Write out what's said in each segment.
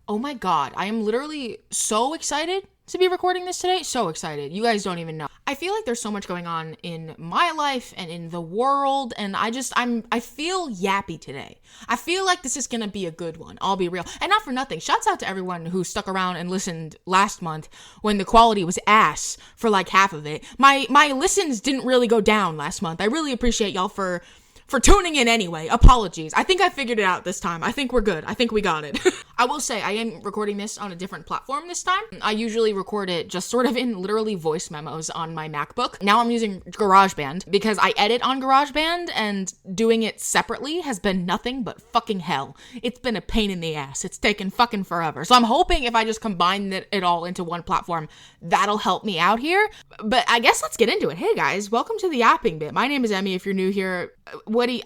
Oh my God, I am literally so excited to be recording this today. So excited. You guys don't even know. I feel like there's so much going on in my life and in the world, and I feel yappy today. I feel like this is gonna be a good one. I'll be real. And not for nothing. Shouts out to everyone who stuck around and listened last month when the quality was ass for like half of it. My listens didn't really go down last month. I really appreciate y'all for tuning in anyway. Apologies. I think I figured it out this time. I think we're good. I think we got it. I will say I am recording this on a different platform this time. I usually record it just sort of in literally voice memos on my MacBook. Now I'm using GarageBand because I edit on GarageBand, and doing it separately has been nothing but fucking hell. It's been a pain in the ass. It's taken fucking forever. So I'm hoping if I just combine it all into one platform, that'll help me out here. But I guess let's get into it. Hey guys, welcome to the Yapping Bit. My name is Emmy if you're new here.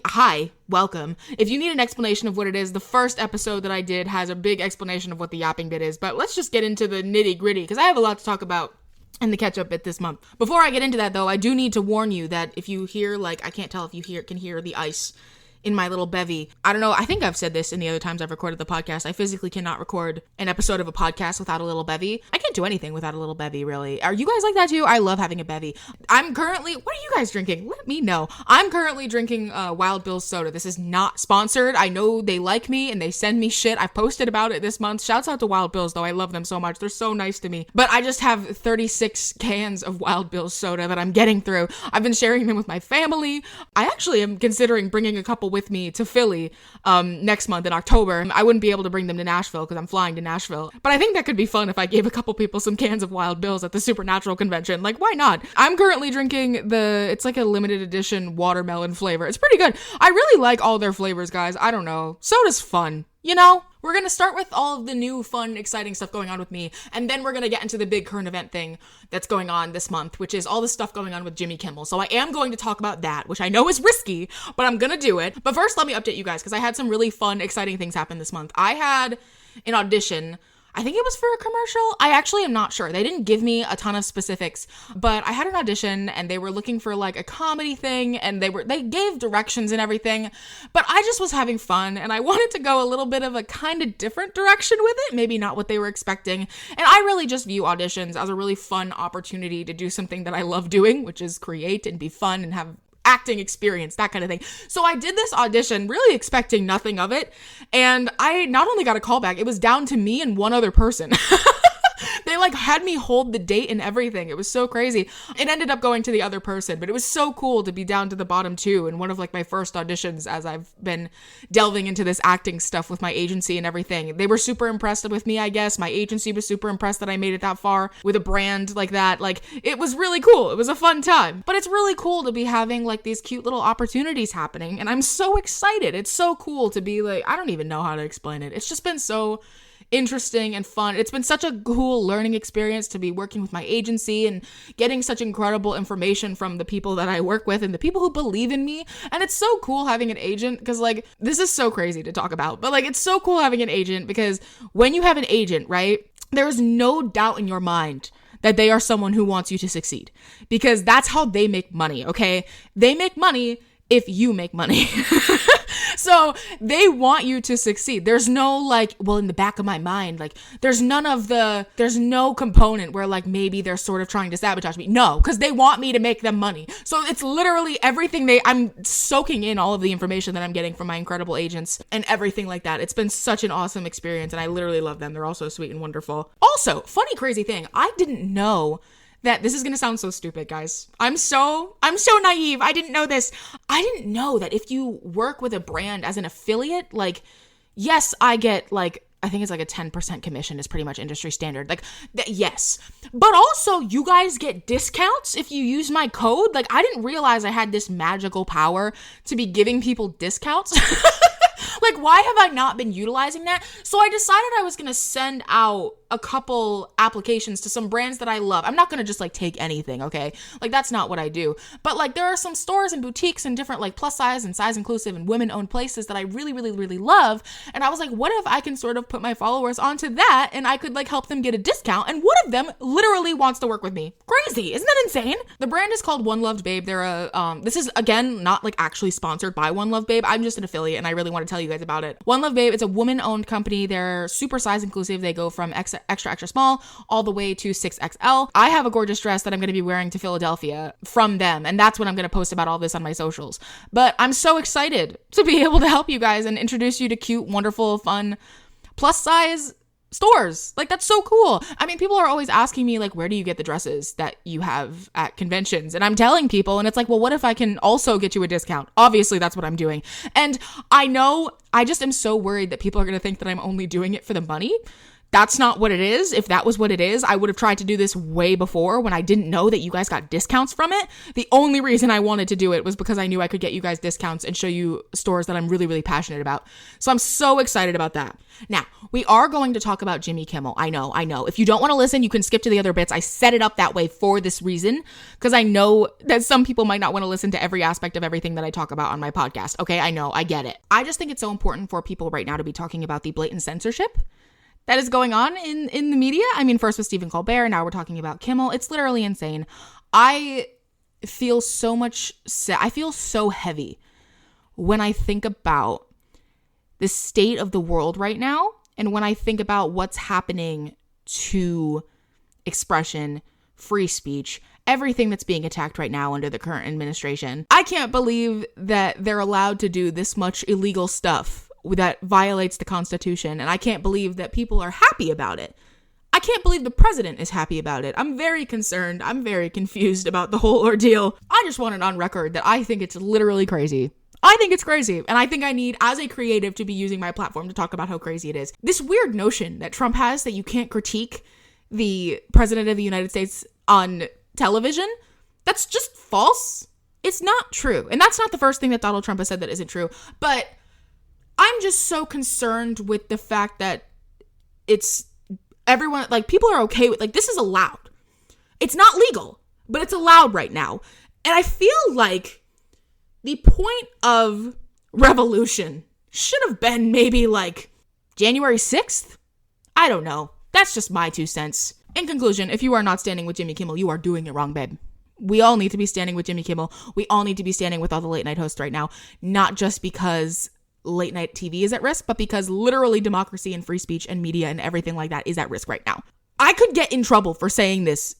Hi, welcome. If you need an explanation of what it is, the first episode that I did has a big explanation of what the Yapping Bit is, but let's just get into the nitty gritty because I have a lot to talk about in the catch-up bit this month. Before I get into that though, I do need to warn you that if you hear, like, I can't tell if you can hear the ice in my little bevy. I don't know, I think I've said this in the other times I've recorded the podcast. I physically cannot record an episode of a podcast without a little bevy. I can't do anything without a little bevy, really. Are you guys like that too? I love having a bevy. I'm currently, what are you guys drinking? Let me know. I'm currently drinking Wild Bill's soda. This is not sponsored. I know they like me and they send me shit. I've posted about it this month. Shouts out to Wild Bill's though. I love them so much. They're so nice to me. But I just have 36 cans of Wild Bill's soda that I'm getting through. I've been sharing them with my family. I actually am considering bringing a couple with me to Philly next month in October. I wouldn't be able to bring them to Nashville because I'm flying to Nashville. But I think that could be fun if I gave a couple people some cans of Wild Bill's at the Supernatural convention. Like, why not? I'm currently drinking it's like a limited edition watermelon flavor. It's pretty good. I really like all their flavors, guys. I don't know. Soda's fun. You know, we're going to start with all of the new, fun, exciting stuff going on with me, and then we're going to get into the big current event thing that's going on this month, which is all the stuff going on with Jimmy Kimmel. So I am going to talk about that, which I know is risky, but I'm going to do it. But first, let me update you guys, because I had some really fun, exciting things happen this month. I had an audition. I think it was for a commercial. I actually am not sure. They didn't give me a ton of specifics, but I had an audition and they were looking for like a comedy thing, and they gave directions and everything, but I just was having fun and I wanted to go a little bit of a kind of different direction with it, maybe not what they were expecting. And I really just view auditions as a really fun opportunity to do something that I love doing, which is create and be fun and have acting experience, that kind of thing. So I did this audition really expecting nothing of it, and I not only got a call back, it was down to me and one other person. They like had me hold the date and everything. It was so crazy. It ended up going to the other person, but it was so cool to be down to the bottom two in one of like my first auditions as I've been delving into this acting stuff with my agency and everything. They were super impressed with me, I guess. My agency was super impressed that I made it that far with a brand like that. Like, it was really cool. It was a fun time. But it's really cool to be having like these cute little opportunities happening, and I'm so excited. It's so cool to be like, I don't even know how to explain it. It's just been so interesting and fun. It's been such a cool learning experience to be working with my agency and getting such incredible information from the people that I work with and the people who believe in me. And it's so cool having an agent, because like, this is so crazy to talk about, but like, it's so cool having an agent, because when you have an agent, right, there is no doubt in your mind that they are someone who wants you to succeed, because that's how they make money. Okay, they make money if you make money. So they want you to succeed. There's no like, well, in the back of my mind, like there's no component where like maybe they're sort of trying to sabotage me. No, because they want me to make them money. So it's literally everything I'm soaking in all of the information that I'm getting from my incredible agents and everything like that. It's been such an awesome experience, and I literally love them. They're all so sweet and wonderful. Also, funny, crazy thing, I didn't know that this is going to sound so stupid, guys. I'm so naive. I didn't know this. I didn't know that if you work with a brand as an affiliate, like, yes, I get like, I think it's like a 10% commission is pretty much industry standard. Like, yes. But also, you guys get discounts if you use my code. Like, I didn't realize I had this magical power to be giving people discounts. Like, why have I not been utilizing that? So I decided I was going to send out a couple applications to some brands that I love. I'm not going to just like take anything, okay? Like, that's not what I do. But like, there are some stores and boutiques and different like plus size and size inclusive and women owned places that I really, really, really love. And I was like, what if I can sort of put my followers onto that and I could like help them get a discount? And one of them literally wants to work with me. Crazy. Isn't that insane? The brand is called One Loved Babe. They're this is again, not like actually sponsored by One Loved Babe. I'm just an affiliate and I really want to tell you guys about it. One Love Babe, it's a woman-owned company. They're super size inclusive. They go from extra, extra small all the way to 6XL. I have a gorgeous dress that I'm going to be wearing to Philadelphia from them, and that's what I'm going to post about all this on my socials. But I'm so excited to be able to help you guys and introduce you to cute, wonderful, fun, plus size stores. Like, that's so cool. I mean, people are always asking me, like, where do you get the dresses that you have at conventions? And I'm telling people, and it's like, well, what if I can also get you a discount? Obviously, that's what I'm doing. And I know, I just am so worried that people are going to think that I'm only doing it for the money. That's not what it is. If that was what it is, I would have tried to do this way before when I didn't know that you guys got discounts from it. The only reason I wanted to do it was because I knew I could get you guys discounts and show you stores that I'm really, really passionate about. So I'm so excited about that. Now, we are going to talk about Jimmy Kimmel. I know. If you don't want to listen, you can skip to the other bits. I set it up that way for this reason, because I know that some people might not want to listen to every aspect of everything that I talk about on my podcast. Okay, I know, I get it. I just think it's so important for people right now to be talking about the blatant censorship that is going on in the media. I mean, first with Stephen Colbert, now we're talking about Kimmel. It's literally insane. I feel so much, I feel so heavy when I think about the state of the world right now, and when I think about what's happening to expression, free speech, everything that's being attacked right now under the current administration. I can't believe that they're allowed to do this much illegal stuff that violates the Constitution, and I can't believe that people are happy about it. I can't believe the president is happy about it. I'm very concerned. I'm very confused about the whole ordeal. I just want it on record that I think it's literally crazy. I think it's crazy, and I think I need, as a creative, to be using my platform to talk about how crazy it is. This weird notion that Trump has that you can't critique the president of the United States on television, that's just false. It's not true. And that's not the first thing that Donald Trump has said that isn't true, but I'm just so concerned with the fact that it's everyone, like, people are okay with, like, this is allowed. It's not legal, but it's allowed right now. And I feel like the point of revolution should have been maybe like January 6th. I don't know. That's just my 2 cents. In conclusion, if you are not standing with Jimmy Kimmel, you are doing it wrong, babe. We all need to be standing with Jimmy Kimmel. We all need to be standing with all the late night hosts right now, not just because late night TV is at risk, but because literally democracy and free speech and media and everything like that is at risk right now. I could get in trouble for saying this.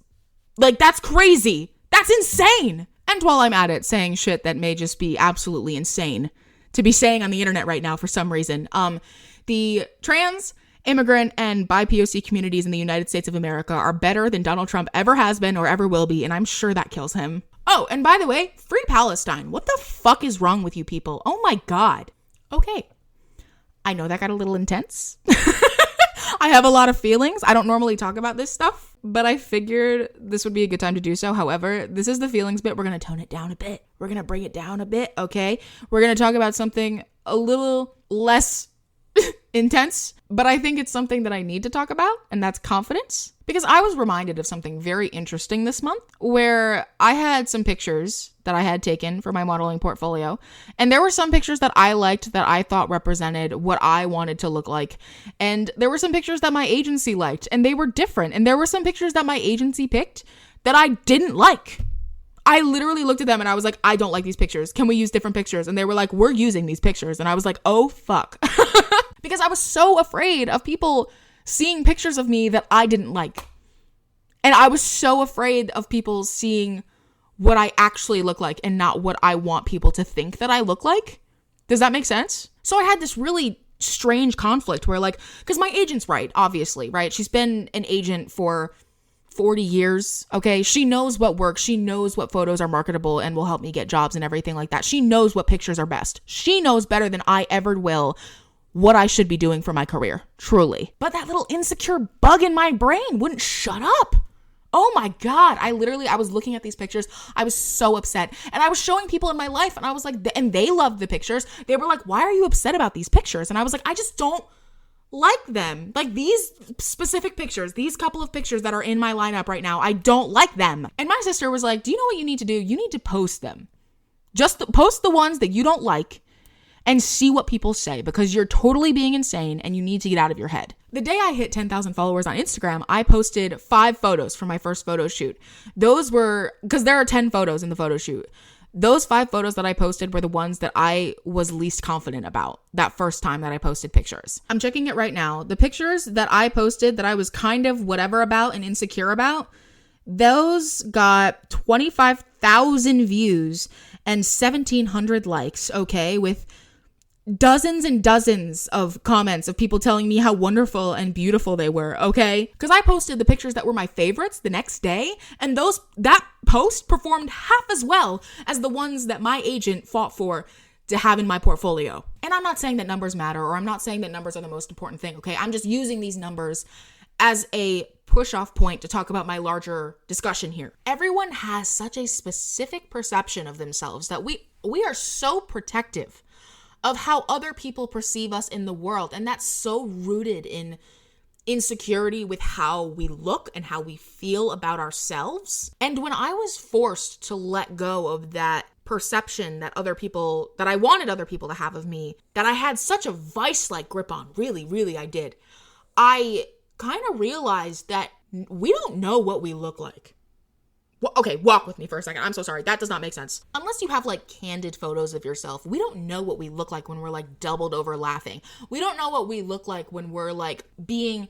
Like, that's crazy. That's insane. And while I'm at it, saying shit that may just be absolutely insane to be saying on the internet right now for some reason, the trans, immigrant, and BIPOC communities in the United States of America are better than Donald Trump ever has been or ever will be, and I'm sure that kills him. Oh, and by the way, free Palestine. What the fuck is wrong with you people? Oh my God. Okay. I know that got a little intense. I have a lot of feelings. I don't normally talk about this stuff, but I figured this would be a good time to do so. However, this is the feelings bit. We're going to tone it down a bit. We're going to bring it down a bit, okay? We're going to talk about something a little less intense, but I think it's something that I need to talk about, and that's confidence. Because I was reminded of something very interesting this month where I had some pictures that I had taken for my modeling portfolio, and there were some pictures that I liked that I thought represented what I wanted to look like, and there were some pictures that my agency liked, and they were different, and there were some pictures that my agency picked that I didn't like. I literally looked at them and I was like, I don't like these pictures. Can we use different pictures? And they were like, we're using these pictures. And I was like, oh, fuck. Because I was so afraid of people seeing pictures of me that I didn't like. And I was so afraid of people seeing what I actually look like and not what I want people to think that I look like. Does that make sense? So I had this really strange conflict where, like, because my agent's right, obviously, right? She's been an agent for 40 years, okay? She knows what works. She knows what photos are marketable and will help me get jobs and everything like that. She knows what pictures are best. She knows better than I ever will what I should be doing for my career, truly. But that little insecure bug in my brain wouldn't shut up. Oh my God. I was looking at these pictures. I was so upset. And I was showing people in my life and I was like, and they loved the pictures. They were like, why are you upset about these pictures? And I was like, I just don't like them. Like, these specific pictures, these couple of pictures that are in my lineup right now, I don't like them. And my sister was like, do you know what you need to do? You need to post them. Just post the ones that you don't like and see what people say, because you're totally being insane and you need to get out of your head. The day I hit 10,000 followers on Instagram, I posted 5 photos from my first photo shoot. Those were, because there are 10 photos in the photo shoot. Those 5 photos that I posted were the ones that I was least confident about that first time that I posted pictures. I'm checking it right now. The pictures that I posted that I was kind of whatever about and insecure about, those got 25,000 views and 1,700 likes, okay, with dozens and dozens of comments of people telling me how wonderful and beautiful they were, okay? Because I posted the pictures that were my favorites the next day, and that post performed half as well as the ones that my agent fought for to have in my portfolio. And I'm not saying that numbers matter, or I'm not saying that numbers are the most important thing, okay? I'm just using these numbers as a push-off point to talk about my larger discussion here. Everyone has such a specific perception of themselves that we are so protective of how other people perceive us in the world. And that's so rooted in insecurity with how we look and how we feel about ourselves. And when I was forced to let go of that perception that I wanted other people to have of me, that I had such a vice-like grip on, really, I did, I kind of realized that we don't know what we look like. Well, okay, walk with me for a second. I'm so sorry. That does not make sense. Unless you have like candid photos of yourself, we don't know what we look like when we're like doubled over laughing. We don't know what we look like when we're like being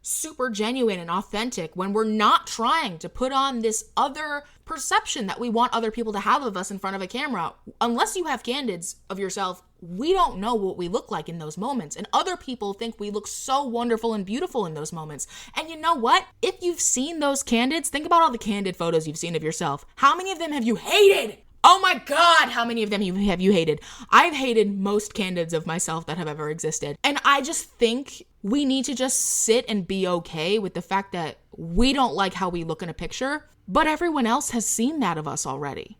super genuine and authentic, when we're not trying to put on this other perception that we want other people to have of us in front of a camera. Unless you have candids of yourself, we don't know what we look like in those moments. And other people think we look so wonderful and beautiful in those moments. And you know what? If you've seen those candids, think about all the candid photos you've seen of yourself. How many of them have you hated? Oh my God, how many of them have you hated? I've hated most candids of myself that have ever existed. And I just think we need to just sit and be okay with the fact that we don't like how we look in a picture, but everyone else has seen that of us already.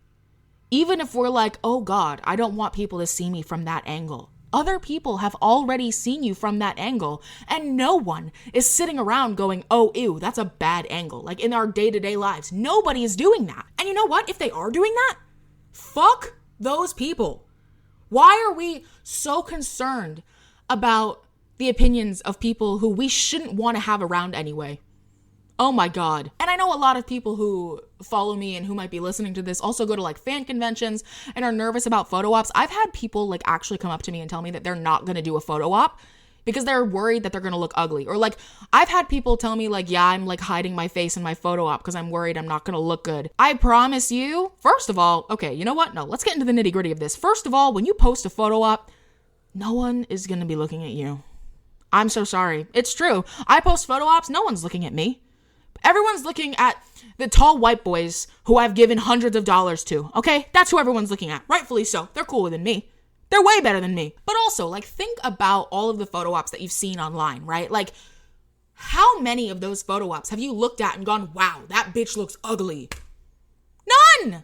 Even if we're like, oh God, I don't want people to see me from that angle. Other people have already seen you from that angle, and no one is sitting around going, oh, ew, that's a bad angle. Like in our day-to-day lives, nobody is doing that. And you know what? If they are doing that, fuck those people. Why are we so concerned about the opinions of people who we shouldn't want to have around anyway? Oh my God. And I know a lot of people who follow me and who might be listening to this also go to like fan conventions and are nervous about photo ops. I've had people like actually come up to me and tell me that they're not going to do a photo op because they're worried that they're going to look ugly. Or like, I've had people tell me like, yeah, I'm like hiding my face in my photo op because I'm worried I'm not going to look good. I promise you, first of all, okay, you know what? No, let's get into the nitty gritty of this. First of all, when you post a photo op, no one is going to be looking at you. I'm so sorry. It's true. I post photo ops, no one's looking at me. Everyone's looking at the tall white boys who I've given hundreds of dollars to, okay? That's who everyone's looking at. Rightfully so. They're cooler than me. They're way better than me. But also, like, think about all of the photo ops that you've seen online, right? Like, how many of those photo ops have you looked at and gone, wow, that bitch looks ugly? None!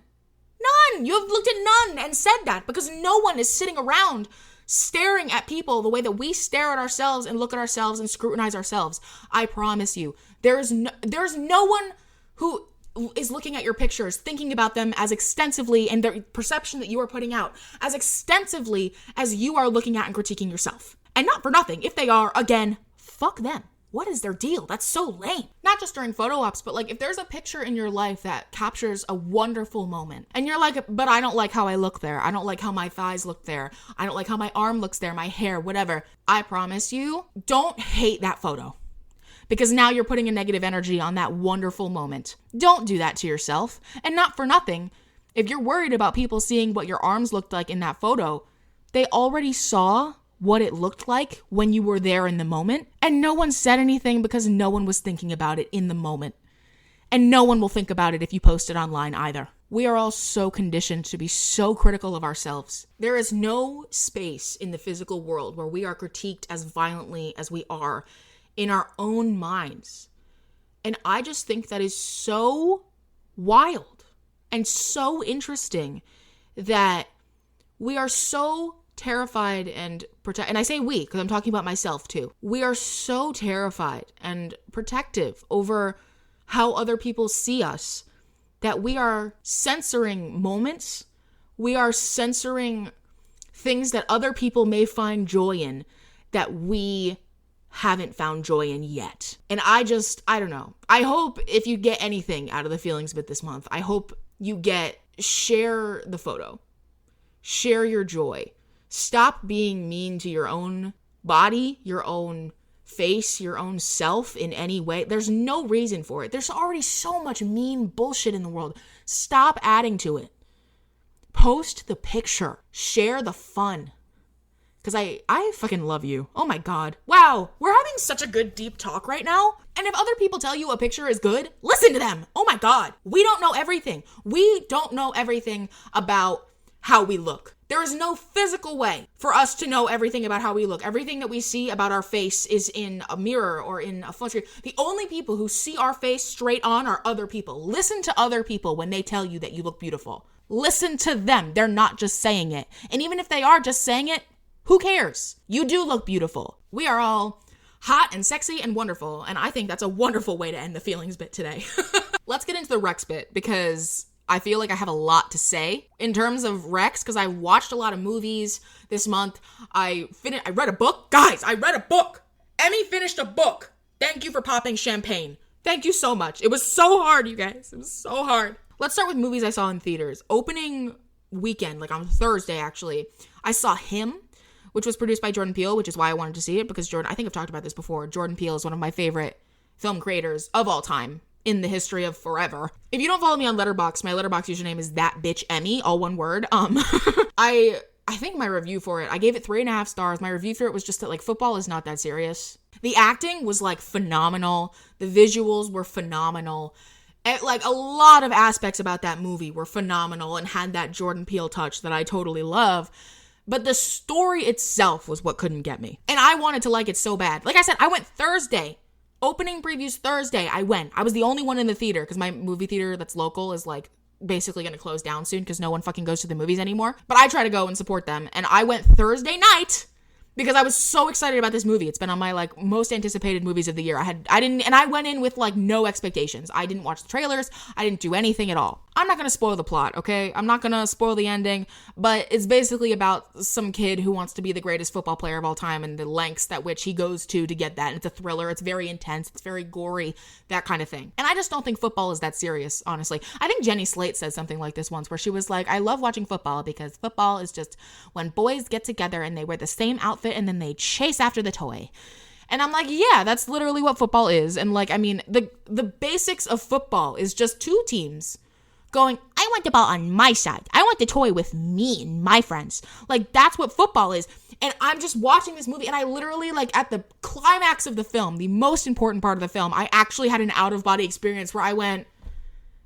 None! You have looked at none and said that because no one is sitting around staring at people the way that we stare at ourselves and look at ourselves and scrutinize ourselves. I promise you, there's no one who is looking at your pictures, thinking about them as extensively and their perception that you are putting out as extensively as you are looking at and critiquing yourself. And not for nothing. If they are, again, fuck them. What is their deal? That's so lame. Not just during photo ops, but like if there's a picture in your life that captures a wonderful moment and you're like, but I don't like how I look there. I don't like how my thighs look there. I don't like how my arm looks there, my hair, whatever. I promise you, don't hate that photo because now you're putting a negative energy on that wonderful moment. Don't do that to yourself. And not for nothing, if you're worried about people seeing what your arms looked like in that photo, they already saw what it looked like when you were there in the moment. And no one said anything because no one was thinking about it in the moment. And no one will think about it if you post it online either. We are all so conditioned to be so critical of ourselves. There is no space in the physical world where we are critiqued as violently as we are in our own minds. And I just think that is so wild and so interesting that we are so terrified and I say we because I'm talking about myself too. We are so terrified and protective over how other people see us that we are censoring moments. We are censoring things that other people may find joy in that we haven't found joy in yet. And I don't know. I hope if you get anything out of the Feelings Bit this month, I hope you get share the photo. Share your joy. Stop being mean to your own body, your own face, your own self in any way. There's no reason for it. There's already so much mean bullshit in the world. Stop adding to it. Post the picture. Share the fun. Because I fucking love you. Oh my God. Wow. We're having such a good deep talk right now. And if other people tell you a picture is good, listen to them. Oh my God. We don't know everything. We don't know everything about how we look. There is no physical way for us to know everything about how we look. Everything that we see about our face is in a mirror or in a phone screen. The only people who see our face straight on are other people. Listen to other people when they tell you that you look beautiful. Listen to them. They're not just saying it. And even if they are just saying it, who cares? You do look beautiful. We are all hot and sexy and wonderful. And I think that's a wonderful way to end the feelings bit today. Let's get into the Rex bit because I feel like I have a lot to say in terms of Rex because I watched a lot of movies this month. I read a book. Guys, I read a book. Emmy finished a book. Thank you for popping champagne. Thank you so much. It was so hard, you guys. It was so hard. Let's start with movies I saw in theaters. Opening weekend, like on Thursday actually, I saw Him, which was produced by Jordan Peele, which is why I wanted to see it because Jordan, I think I've talked about this before, Jordan Peele is one of my favorite film creators of all time in the history of forever. If you don't follow me on Letterboxd, my Letterboxd username is thatbitchemmy, all one word. I think my review for it, I gave it 3.5 stars. My review for it was just that like football is not that serious. The acting was like phenomenal. The visuals were phenomenal. And, like a lot of aspects about that movie were phenomenal and had that Jordan Peele touch that I totally love. But the story itself was what couldn't get me. And I wanted to like it so bad. Like I said, I went Thursday. Opening previews Thursday, I went. I was the only one in the theater because my movie theater that's local is like basically going to close down soon because no one fucking goes to the movies anymore. But I try to go and support them. And I went Thursday night because I was so excited about this movie. It's been on my like most anticipated movies of the year. I went in with like no expectations. I didn't watch the trailers. I didn't do anything at all. I'm not going to spoil the plot, okay? I'm not going to spoil the ending, but it's basically about some kid who wants to be the greatest football player of all time and the lengths that which he goes to get that. And it's a thriller. It's very intense. It's very gory, that kind of thing. And I just don't think football is that serious, honestly. I think Jenny Slate said something like this once where she was like, I love watching football because football is just when boys get together and they wear the same outfit and then they chase after the toy. And I'm like, yeah, that's literally what football is. And like, I mean, the basics of football is just two teams going, I want the ball on my side. I want the toy with me and my friends. Like, that's what football is. And I'm just watching this movie, and I literally, like, at the climax of the film, the most important part of the film, I actually had an out-of-body experience where I went,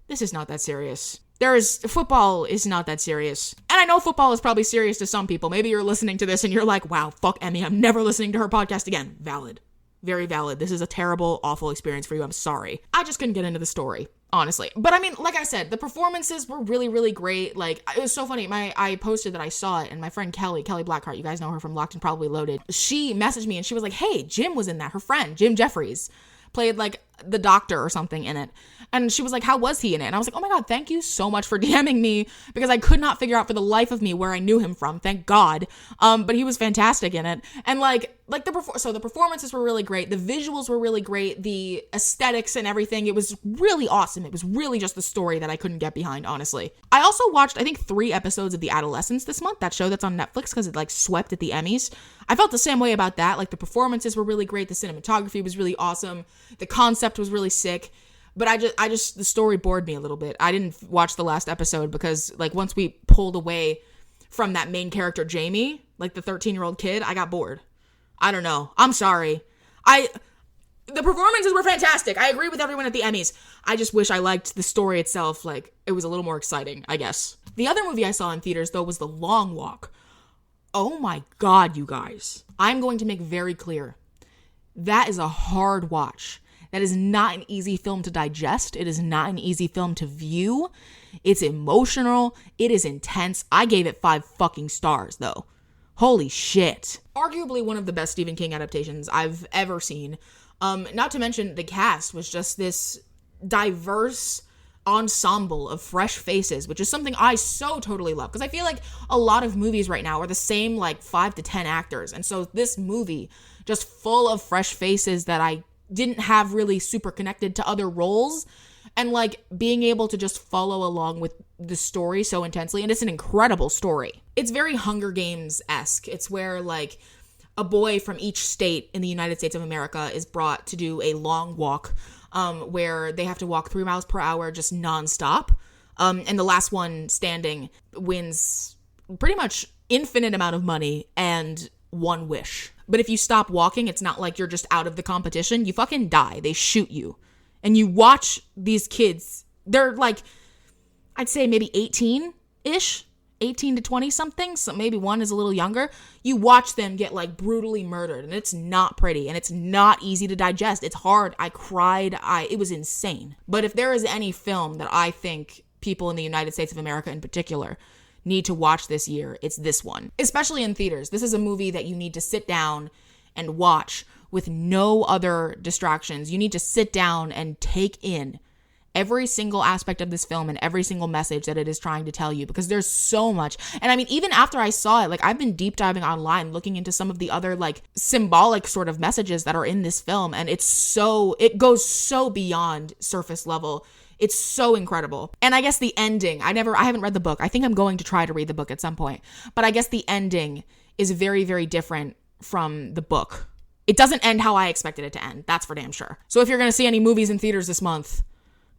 this is not that serious. Football is not that serious. And I know football is probably serious to some people. Maybe you're listening to this and you're like, wow, fuck Emmy, I'm never listening to her podcast again. Valid. Very valid. This is a terrible, awful experience for you. I'm sorry. I just couldn't get into the story, honestly. But I mean, like I said, the performances were really, really great. Like, it was so funny. I posted that I saw it, and my friend Kelly Blackheart, you guys know her from Locked and Probably Loaded, she messaged me and she was like, hey, Jim was in that. Her friend, Jim Jeffries, played like the doctor or something in it. And she was like, how was he in it? And I was like, oh my God, thank you so much for DMing me because I could not figure out for the life of me where I knew him from. Thank God. But he was fantastic in it. And the performances were really great. The visuals were really great. The aesthetics and everything. It was really awesome. It was really just the story that I couldn't get behind, honestly. I also watched, I think, 3 episodes of The Adolescence this month, that show that's on Netflix because it like swept at the Emmys. I felt the same way about that. Like, the performances were really great. The cinematography was really awesome. The concept was really sick. But I just, the story bored me a little bit. I didn't watch the last episode because, like, once we pulled away from that main character, Jamie, like the 13-year-old kid, I got bored. I don't know. I'm sorry. The performances were fantastic. I agree with everyone at the Emmys. I just wish I liked the story itself. Like, it was a little more exciting, I guess. The other movie I saw in theaters, though, was The Long Walk. Oh my God, you guys. I'm going to make very clear. That is a hard watch. That is not an easy film to digest. It is not an easy film to view. It's emotional. It is intense. I gave it 5 fucking stars, though. Holy shit. Arguably one of the best Stephen King adaptations I've ever seen. Not to mention the cast was just this diverse ensemble of fresh faces, which is something I so totally love. Because I feel like a lot of movies right now are the same, like 5 to 10 actors. And so this movie, just full of fresh faces that I didn't have really super connected to other roles, and like being able to just follow along with the story so intensely. And it's an incredible story. It's very Hunger Games-esque. It's where like a boy from each state in the United States of America is brought to do a long walk where they have to walk 3 miles per hour just nonstop. And the last one standing wins pretty much infinite amount of money and one wish. But if you stop walking, it's not like you're just out of the competition. You fucking die. They shoot you. And you watch these kids. They're like, I'd say maybe 18-ish. 18 to 20 something. So maybe one is a little younger. You watch them get like brutally murdered. And it's not pretty. And it's not easy to digest. It's hard. I cried. It was insane. But if there is any film that I think people in the United States of America in particular need to watch this year, it's this one. Especially in theaters. This is a movie that you need to sit down and watch with no other distractions. You need to sit down and take in every single aspect of this film and every single message that it is trying to tell you, because there's so much. And I mean, even after I saw it, like I've been deep diving online, looking into some of the other like symbolic sort of messages that are in this film. And it goes so beyond surface level. It's so incredible. And I guess the ending, I haven't read the book. I think I'm going to try to read the book at some point. But I guess the ending is very, very different from the book. It doesn't end how I expected it to end. That's for damn sure. So if you're going to see any movies in theaters this month,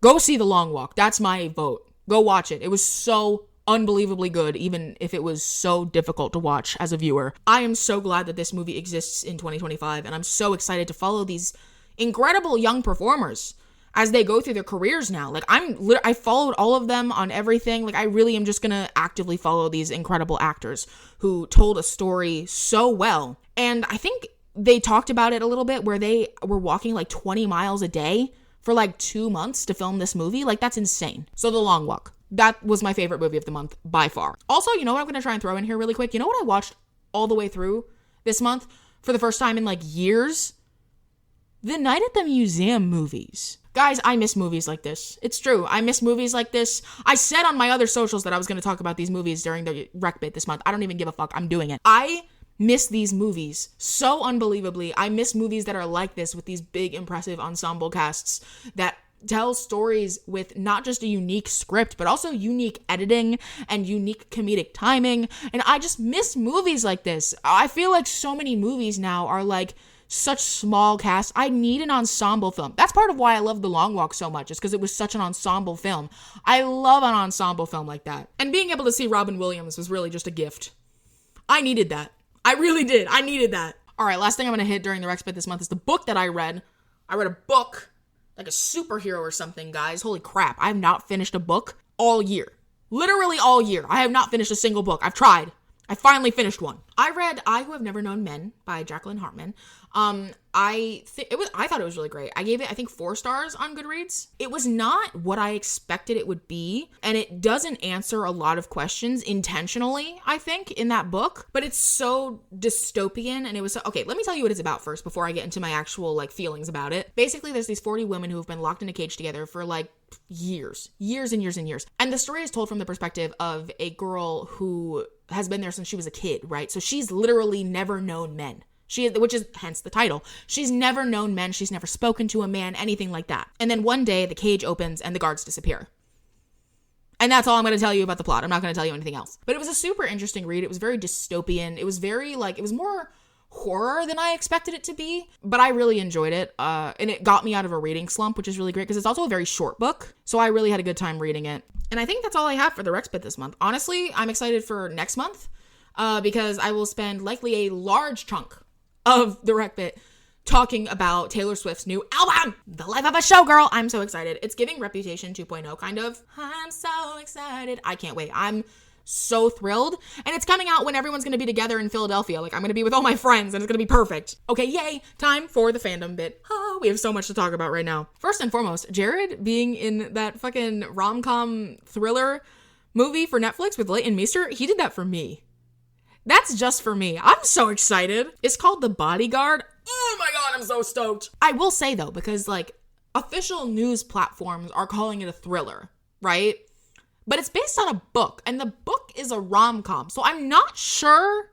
go see The Long Walk. That's my vote. Go watch it. It was so unbelievably good, even if it was so difficult to watch as a viewer. I am so glad that this movie exists in 2025, and I'm so excited to follow these incredible young performers as they go through their careers now. Like I followed all of them on everything. Like I really am just gonna actively follow these incredible actors who told a story so well. And I think they talked about it a little bit where they were walking like 20 miles a day for like 2 months to film this movie. Like that's insane. So The Long Walk, that was my favorite movie of the month by far. Also, you know what I'm gonna try and throw in here really quick? You know what I watched all the way through this month for the first time in like years? The Night at the Museum movies. Guys, I miss movies like this. It's true. I miss movies like this. I said on my other socials that I was going to talk about these movies during the rec bit this month. I don't even give a fuck. I'm doing it. I miss these movies so unbelievably. I miss movies that are like this with these big, impressive ensemble casts that tell stories with not just a unique script, but also unique editing and unique comedic timing. And I just miss movies like this. I feel like so many movies now are like such small casts. I need an ensemble film. That's part of why I love The Long Walk so much, is because it was such an ensemble film. I love an ensemble film like that. And being able to see Robin Williams was really just a gift. I needed that. I really did. I needed that. All right, last thing I'm going to hit during the Rex Bit this month is the book that I read. I read a book, like a superhero or something, guys. Holy crap. I have not finished a book all year. Literally all year. I have not finished a single book. I've tried. I finally finished one. I read I Who Have Never Known Men by Jacqueline Harpman. I thought it was really great. I gave it, I think, 4 stars on Goodreads. It was not what I expected it would be, and it doesn't answer a lot of questions intentionally, I think, in that book, but it's so dystopian, and it was, okay, let me tell you what it's about first before I get into my actual, like, feelings about it. Basically, there's these 40 women who have been locked in a cage together for, like, years and years and years. And the story is told from the perspective of a girl who has been there since she was a kid, right? So she's literally never known men. Which is hence the title. She's never known men. She's never spoken to a man, anything like that. And then one day the cage opens and the guards disappear. And that's all I'm going to tell you about the plot. I'm not going to tell you anything else. But it was a super interesting read. It was very dystopian. It was very it was more horror than I expected it to be. But I really enjoyed it. And it got me out of a reading slump, which is really great because it's also a very short book. So I really had a good time reading it. And I think that's all I have for the Rex Bit this month. Honestly, I'm excited for next month because I will spend likely a large chunk of the Rec Bit talking about Taylor Swift's new album, The Life of a Showgirl. I'm so excited. It's giving Reputation 2.0 kind of. I'm so excited. I can't wait. I'm so thrilled. And it's coming out when everyone's going to be together in Philadelphia. Like, I'm going to be with all my friends and it's going to be perfect. Okay, yay. Time for the fandom bit. Oh, we have so much to talk about right now. First and foremost, Jared being in that fucking rom-com thriller movie for Netflix with Leighton Meester, he did that for me. That's just for me. I'm so excited. It's called The Bodyguard. Oh my god, I'm so stoked. I will say though, because like official news platforms are calling it a thriller, right? But it's based on a book, and the book is a rom-com. So I'm not sure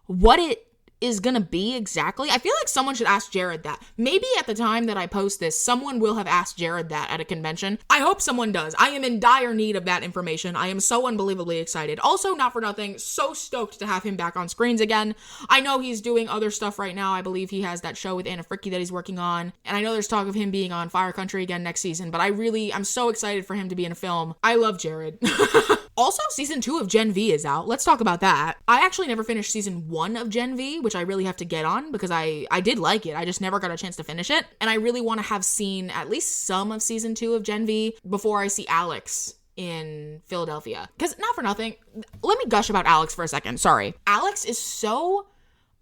what it is gonna be exactly. I feel like someone should ask Jared that. Maybe at the time that I post this, someone will have asked Jared that at a convention. I hope someone does. I am in dire need of that information. I am so unbelievably excited. Also, not for nothing, so stoked to have him back on screens again. I know he's doing other stuff right now. I believe he has that show with Anna Fricke that he's working on. And I know there's talk of him being on Fire Country again next season, but I'm so excited for him to be in a film. I love Jared. Also, season 2 of Gen V is out. Let's talk about that. I actually never finished season 1 of Gen V, which I really have to get on because I did like it. I just never got a chance to finish it. And I really want to have seen at least some of season 2 of Gen V before I see Alex in Philadelphia. Because not for nothing, let me gush about Alex for a second. Sorry. Alex is so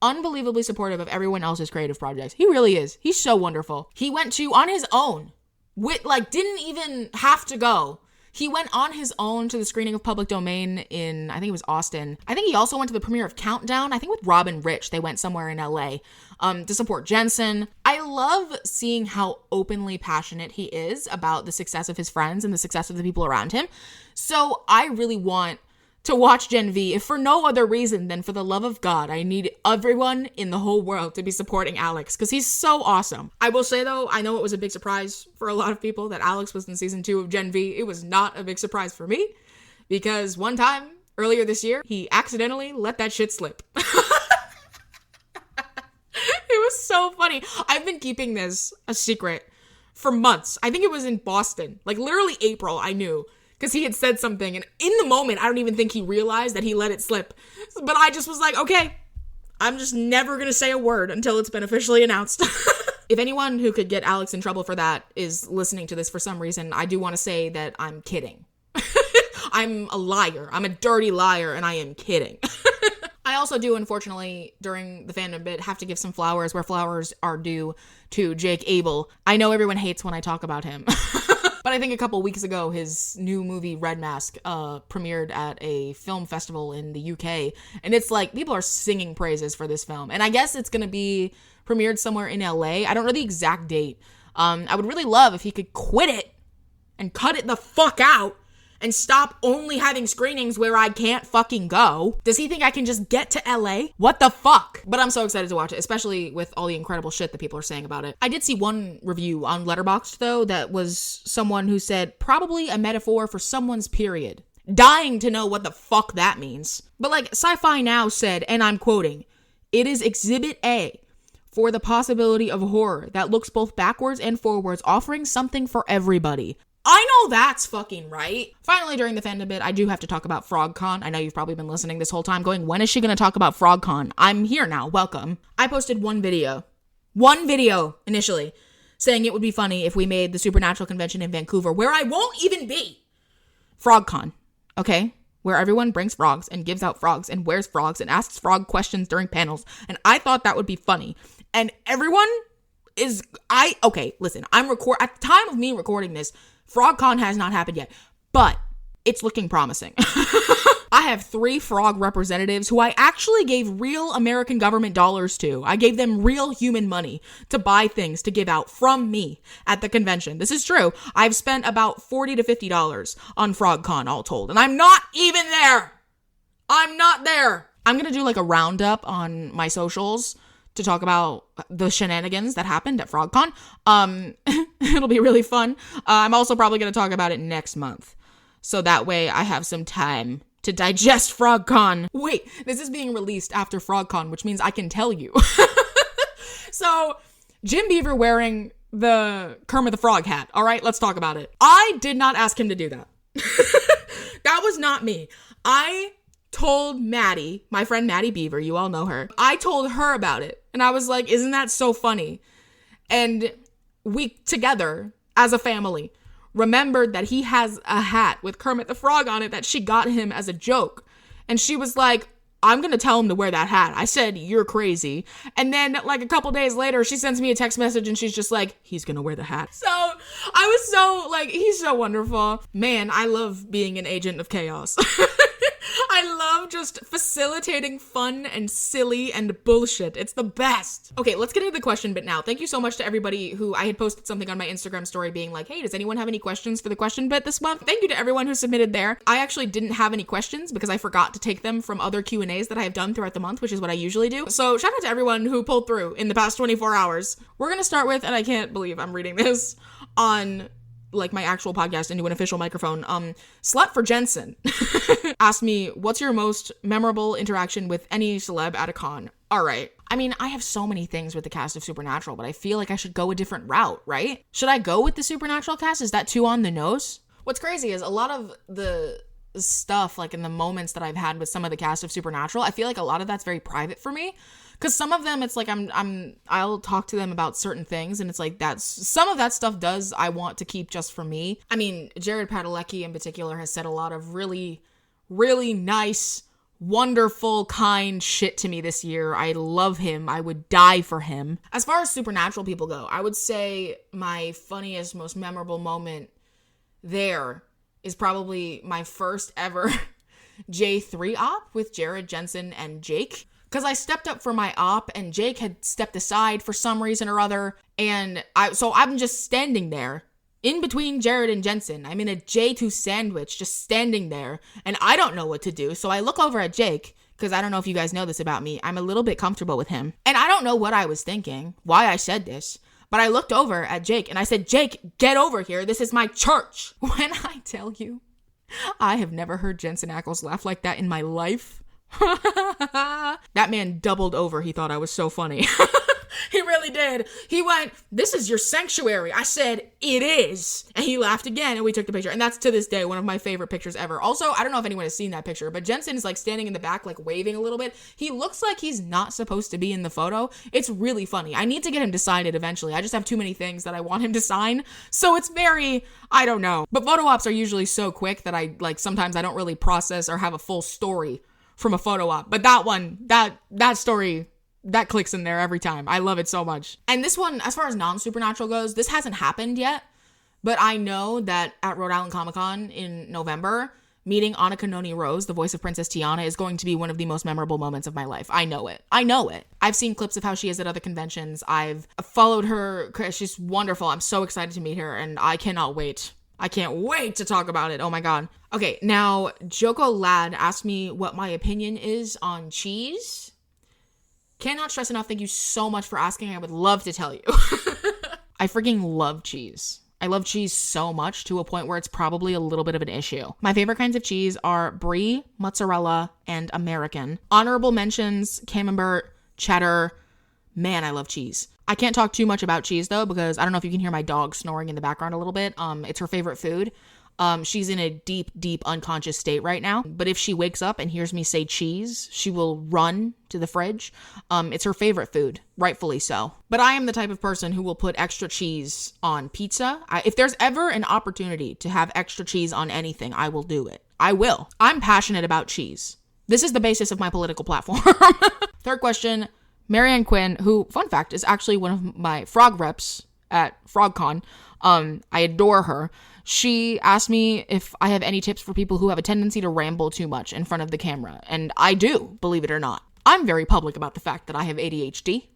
unbelievably supportive of everyone else's creative projects. He really is. He's so wonderful. He went to, on his own, didn't even have to go. He went on his own to the screening of Public Domain in, I think it was Austin. I think he also went to the premiere of Countdown. I think with Rob and Rich, they went somewhere in LA to support Jensen. I love seeing how openly passionate he is about the success of his friends and the success of the people around him. So I really want to watch Gen V, if for no other reason than for the love of God. I need everyone in the whole world to be supporting Alex because he's so awesome. I will say though, I know it was a big surprise for a lot of people that Alex was in season 2 of Gen V. It was not a big surprise for me because one time earlier this year, he accidentally let that shit slip. It was so funny. I've been keeping this a secret for months. I think it was in Boston, like literally April, I knew. Because he had said something, and in the moment, I don't even think he realized that he let it slip. But I just was like, okay, I'm just never going to say a word until it's been officially announced. If anyone who could get Alex in trouble for that is listening to this for some reason, I do want to say that I'm kidding. I'm a liar. I'm a dirty liar, and I am kidding. I also do, unfortunately, during the fandom bit, have to give some flowers where flowers are due to Jake Abel. I know everyone hates when I talk about him. But I think a couple weeks ago, his new movie, Red Mask, premiered at a film festival in the UK. And it's like, people are singing praises for this film. And I guess it's going to be premiered somewhere in LA. I don't know the exact date. I would really love if he could quit it and cut it the fuck out and stop only having screenings where I can't fucking go. Does he think I can just get to LA? What the fuck? But I'm so excited to watch it, especially with all the incredible shit that people are saying about it. I did see one review on Letterboxd, though, that was someone who said, probably a metaphor for someone's period. Dying to know what the fuck that means. But like, Sci-Fi Now said, and I'm quoting, "It is Exhibit A for the possibility of horror that looks both backwards and forwards, offering something for everybody." I know that's fucking right. Finally, during the fandom bit, I do have to talk about FrogCon. I know you've probably been listening this whole time going, when is she going to talk about FrogCon? I'm here now. Welcome. I posted one video initially, saying it would be funny if we made the Supernatural convention in Vancouver, where I won't even be, FrogCon, okay? Where everyone brings frogs and gives out frogs and wears frogs and asks frog questions during panels. And I thought that would be funny. And everyone is, okay, listen, at the time of me recording this, FrogCon has not happened yet, but it's looking promising. I have 3 frog representatives who I actually gave real American government dollars to. I gave them real human money to buy things to give out from me at the convention. This is true. I've spent about $40 to $50 on FrogCon all told, and I'm not even there. I'm not there. I'm going to do like a roundup on my socials to talk about the shenanigans that happened at FrogCon. It'll be really fun. I'm also probably going to talk about it next month. So that way I have some time to digest FrogCon. Wait, this is being released after FrogCon, which means I can tell you. So, Jim Beaver wearing the Kermit the Frog hat. All right, let's talk about it. I did not ask him to do that. That was not me. I told Maddie, my friend Maddie Beaver, you all know her. I told her about it. And I was like, isn't that so funny? And we together, as a family, remembered that he has a hat with Kermit the Frog on it that she got him as a joke. And she was like, I'm going to tell him to wear that hat. I said, you're crazy. And then like a couple days later, she sends me a text message and she's just like, he's going to wear the hat. So I was so like, he's so wonderful. Man, I love being an agent of chaos. I love just facilitating fun and silly and bullshit. It's the best. Okay, let's get into the question bit now. Thank you so much to everybody who I had posted something on my Instagram story being like, hey, does anyone have any questions for the question bit this month? Thank you to everyone who submitted there. I actually didn't have any questions because I forgot to take them from other Q&As that I have done throughout the month, which is what I usually do. So shout out to everyone who pulled through in the past 24 hours. We're gonna start with, and I can't believe I'm reading this on like my actual podcast into an official microphone. Slut for Jensen asked me, what's your most memorable interaction with any celeb at a con? All right. I mean, I have so many things with the cast of Supernatural, but I feel like I should go a different route, right? Should I go with the Supernatural cast? Is that too on the nose? What's crazy is a lot of the stuff, like in the moments that I've had with some of the cast of Supernatural, I feel like a lot of that's very private for me. Because some of them, it's like I'll talk to them about certain things, and it's like some of that stuff I want to keep just for me. I mean, Jared Padalecki in particular has said a lot of really, really nice, wonderful, kind shit to me this year. I love him. I would die for him. As far as Supernatural people go, I would say my funniest, most memorable moment there is probably my first ever J3 op with Jared, Jensen, and Jake. Because I stepped up for my op and Jake had stepped aside for some reason or other. And I'm just standing there in between Jared and Jensen. I'm in a J2 sandwich just standing there and I don't know what to do. So I look over at Jake because I don't know if you guys know this about me. I'm a little bit comfortable with him. And I don't know what I was thinking, why I said this. But I looked over at Jake and I said, Jake, get over here. This is my church. When I tell you, I have never heard Jensen Ackles laugh like that in my life. That man doubled over. He thought I was so funny. He really did. He went, this is your sanctuary. I said, it is. And he laughed again and we took the picture. And that's to this day one of my favorite pictures ever. Also, I don't know if anyone has seen that picture, but Jensen is like standing in the back, like waving a little bit. He looks like he's not supposed to be in the photo. It's really funny. I need to get him to sign it eventually. I just have too many things that I want him to sign. So it's I don't know. But photo ops are usually so quick that sometimes I don't really process or have a full story from a photo op. But that one, that story, that clicks in there every time. I love it so much. And this one, as far as non-Supernatural goes, this hasn't happened yet. But I know that at Rhode Island Comic Con in November, meeting Annika Noni Rose, the voice of Princess Tiana, is going to be one of the most memorable moments of my life. I know it. I've seen clips of how she is at other conventions. I've followed her. She's wonderful. I'm so excited to meet her and I cannot wait. I can't wait to talk about it. Oh my God. Okay, now joko.lad asked me what my opinion is on cheese. Cannot stress enough, thank you so much for asking. I would love to tell you. I freaking love cheese. I love cheese so much to a point where it's probably a little bit of an issue. My favorite kinds of cheese are brie, mozzarella, and American. Honorable mentions, camembert, cheddar. Man, I love cheese. I can't talk too much about cheese though, because I don't know if you can hear my dog snoring in the background a little bit. It's her favorite food. She's in a deep, deep unconscious state right now. But if she wakes up and hears me say cheese, she will run to the fridge. It's her favorite food, rightfully so. But I am the type of person who will put extra cheese on pizza. If there's ever an opportunity to have extra cheese on anything, I will do it. I will. I'm passionate about cheese. This is the basis of my political platform. Third question. Marianne Quinn, who, fun fact, is actually one of my frog reps at FrogCon. I adore her. She asked me if I have any tips for people who have a tendency to ramble too much in front of the camera. And I do, believe it or not. I'm very public about the fact that I have ADHD.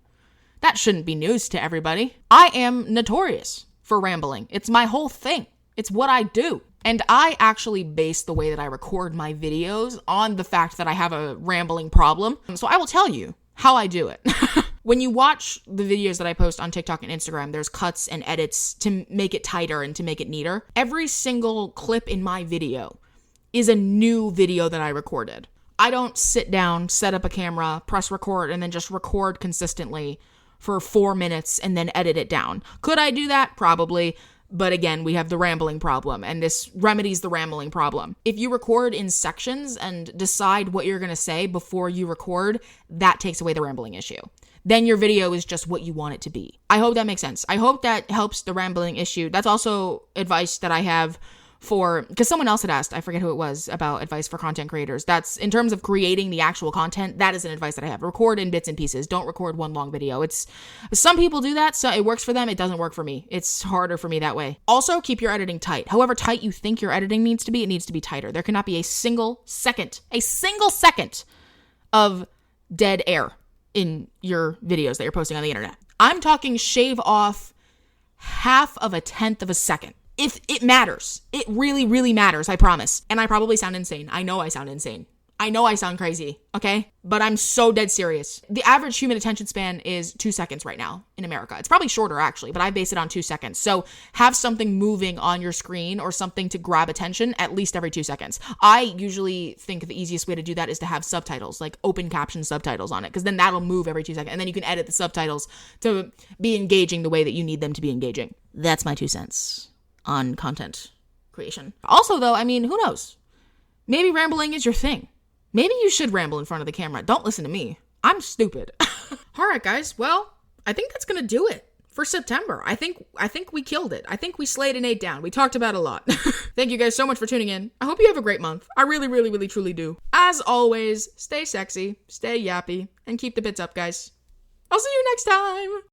That shouldn't be news to everybody. I am notorious for rambling. It's my whole thing. It's what I do. And I actually base the way that I record my videos on the fact that I have a rambling problem. So I will tell you how I do it. When you watch the videos that I post on TikTok and Instagram, there's cuts and edits to make it tighter and to make it neater. Every single clip in my video is a new video that I recorded. I don't sit down, set up a camera, press record, and then just record consistently for 4 minutes and then edit it down. Could I do that? Probably. But again, we have the rambling problem, and this remedies the rambling problem. If you record in sections and decide what you're going to say before you record, that takes away the rambling issue. Then your video is just what you want it to be. I hope that makes sense. I hope that helps the rambling issue. That's also advice that I have because someone else had asked, I forget who it was, about advice for content creators. That's in terms of creating the actual content. That is an advice that I have. Record in bits and pieces. Don't record one long video. Some people do that, so it works for them. It doesn't work for me. It's harder for me that way. Also, keep your editing tight. However tight you think your editing needs to be, it needs to be tighter. There cannot be a single second of dead air in your videos that you're posting on the internet. I'm talking shave off 0.5 of a second. If it matters, it really, really matters, I promise. And I probably sound insane. I know I sound insane. I know I sound crazy, okay? But I'm so dead serious. The average human attention span is 2 seconds right now in America. It's probably shorter actually, but I base it on 2 seconds. So have something moving on your screen or something to grab attention at least every 2 seconds. I usually think the easiest way to do that is to have subtitles, like open caption subtitles on it, because then that'll move every 2 seconds. And then you can edit the subtitles to be engaging the way that you need them to be engaging. That's my 2 cents on content creation. Also though, I mean, who knows? Maybe rambling is your thing. Maybe you should ramble in front of the camera. Don't listen to me. I'm stupid. All right, guys. Well, I think that's going to do it for September. I think we killed it. I think we slayed and ate down. We talked about a lot. Thank you guys so much for tuning in. I hope you have a great month. I really, really, really, truly do. As always, stay sexy, stay yappy, and keep the bits up, guys. I'll see you next time.